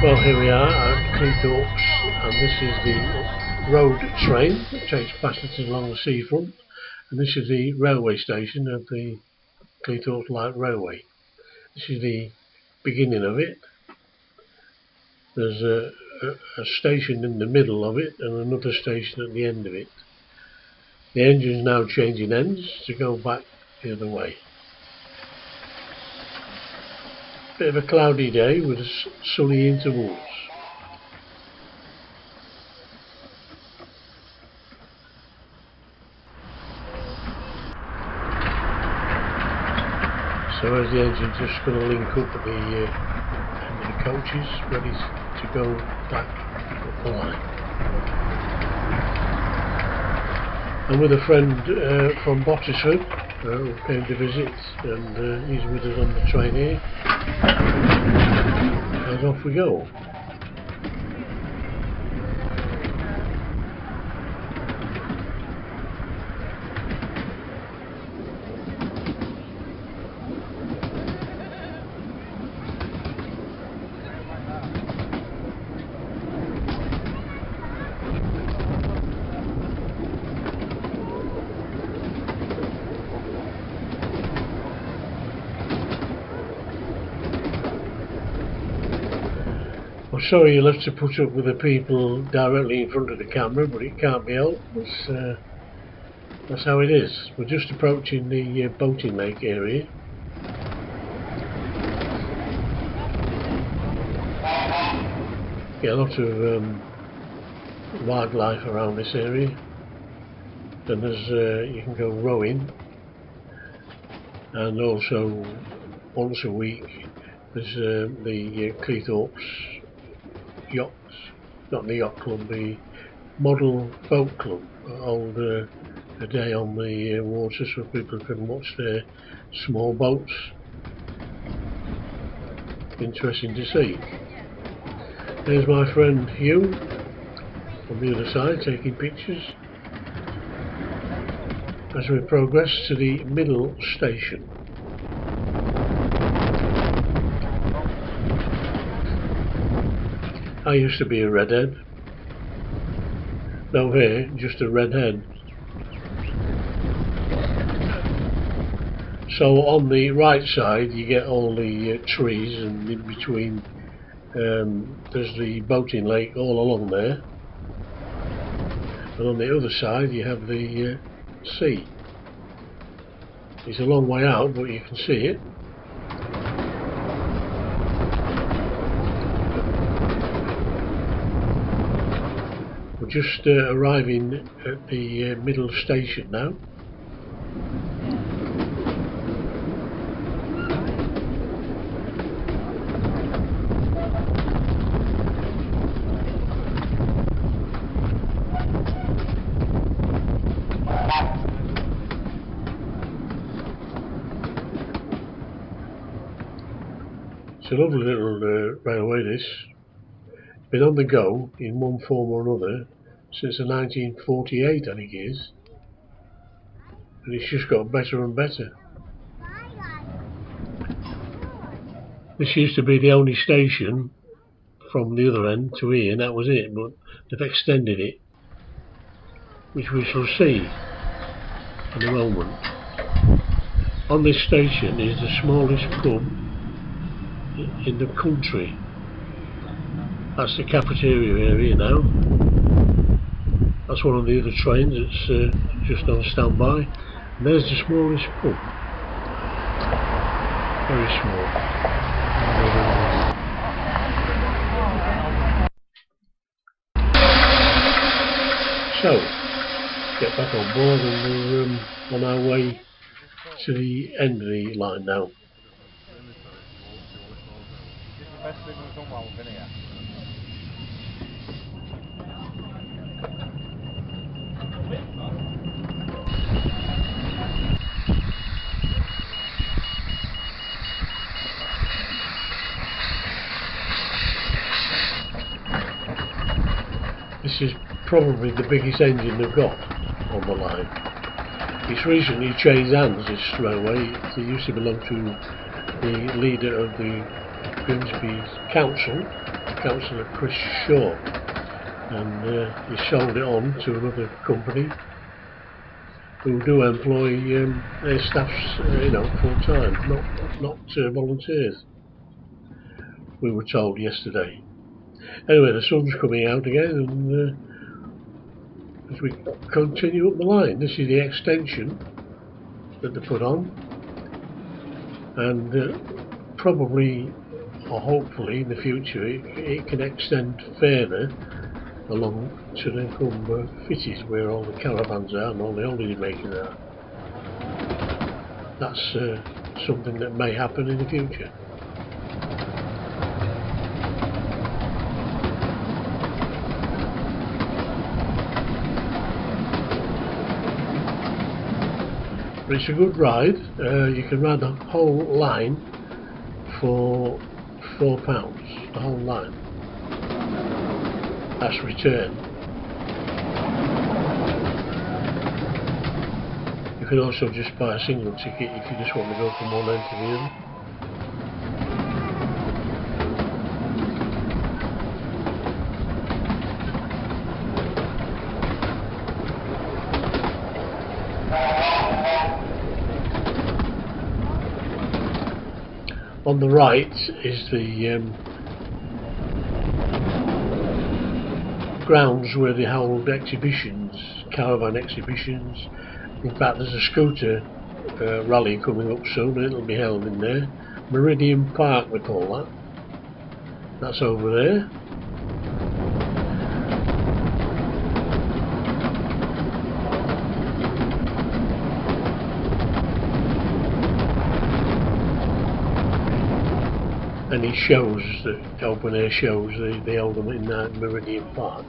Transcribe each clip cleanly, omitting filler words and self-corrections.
Well, here we are at Cleethorpes, and this is the road train that takes passengers along the seafront, and this is the railway station of the Cleethorpes Light Railway. This is the beginning of it. There's a station in the middle of it and another station at the end of it. The engine's now changing ends to go back the other way. Bit of a cloudy day with sunny intervals. So as the engine's just going to link up at the end of the coaches, ready to go back up the line. I'm with a friend from Bottisford who came to visit, and he's with us on the train here. And off we go. I'm sorry you'll have to put up with the people directly in front of the camera, but it can't be helped. That's how it is. We're just approaching the boating lake area. Get a lot of wildlife around this area. Then you can go rowing, and also once a week there's the Cleethorpes yachts, not the yacht club, the model boat club, hold a day on the water so people can watch their small boats. Interesting to see. There's my friend Hugh on the other side taking pictures as we progress to the middle station. I used to be a redhead. No hair, just a redhead. So on the right side you get all the trees, and in between there's the boating lake all along there. And on the other side you have the sea. It's a long way out, but you can see it. We're just arriving at the middle station now. It's a lovely little railway, this. Been on the go in one form or another since the 1948, I think it is, and it's just got better and better. This used to be the only station from the other end to here, and that was it, but they've extended it, which we shall see in a moment. On this station is the smallest pub in the country. That's the cafeteria area now. That's one of the other trains that's just on standby. And there's the smallest pub. Very small. So, get back on board, and we're on our way to the end of the line now. This is probably the biggest engine they've got on the line. It's recently changed hands, this railway. It used to belong to the leader of the Grimsby Council, Councillor Chris Shaw, and he sold it on to another company who do employ their staffs, full time, not volunteers. We were told yesterday. Anyway, the sun's coming out again, and as we continue up the line, this is the extension that they put on, and probably or hopefully in the future it can extend further along to the Humber Fitties, where all the caravans are and all the holiday makers are. That's something that may happen in the future. But it's a good ride. You can ride the whole line for £4, the whole line. That's return. You can also just buy a single ticket if you just want to go from one end to the other. On the right is the grounds where they hold exhibitions, caravan exhibitions. In fact, there's a scooter rally coming up soon, and it'll be held in there. Meridian Park, we call that. That's over there. Any shows, the open air shows, they hold them in Meridian Park.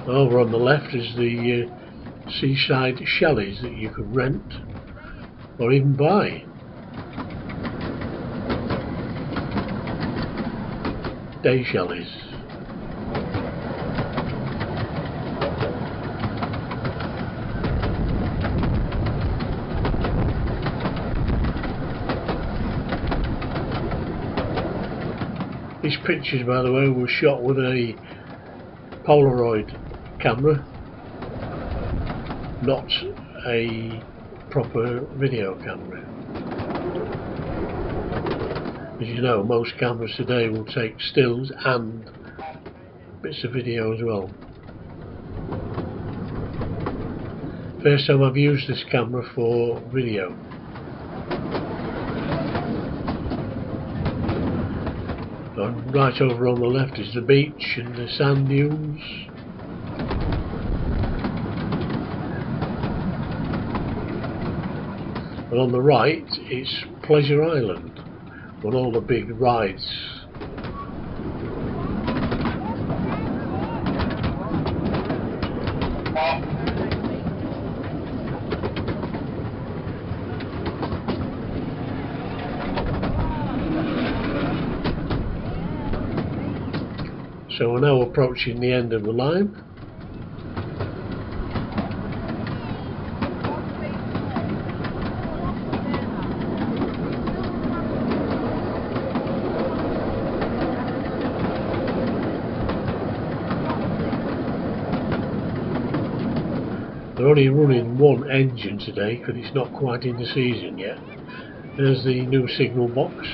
Over on the left is the seaside chalets that you can rent or even buy. Day chalets. These pictures, by the way, were shot with a Polaroid camera, not a proper video camera. As you know, most cameras today will take stills and bits of video as well. First time I've used this camera for video. And right over on the left is the beach and the sand dunes. And on the right it's Pleasure Island with all the big rides. So we're now approaching the end of the line. They're only running one engine today because it's not quite in the season yet. There's the new signal box.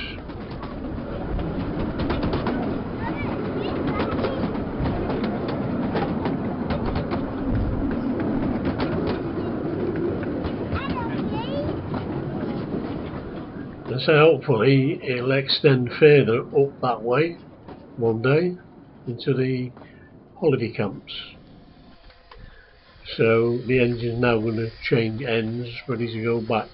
So hopefully it'll extend further up that way one day into the holiday camps. So the engine's now going to change ends, ready to go back.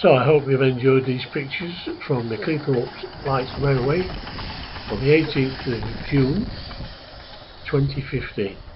So I hope you've enjoyed these pictures from the Cleethorpes Light Railway on the 18th of June 2015.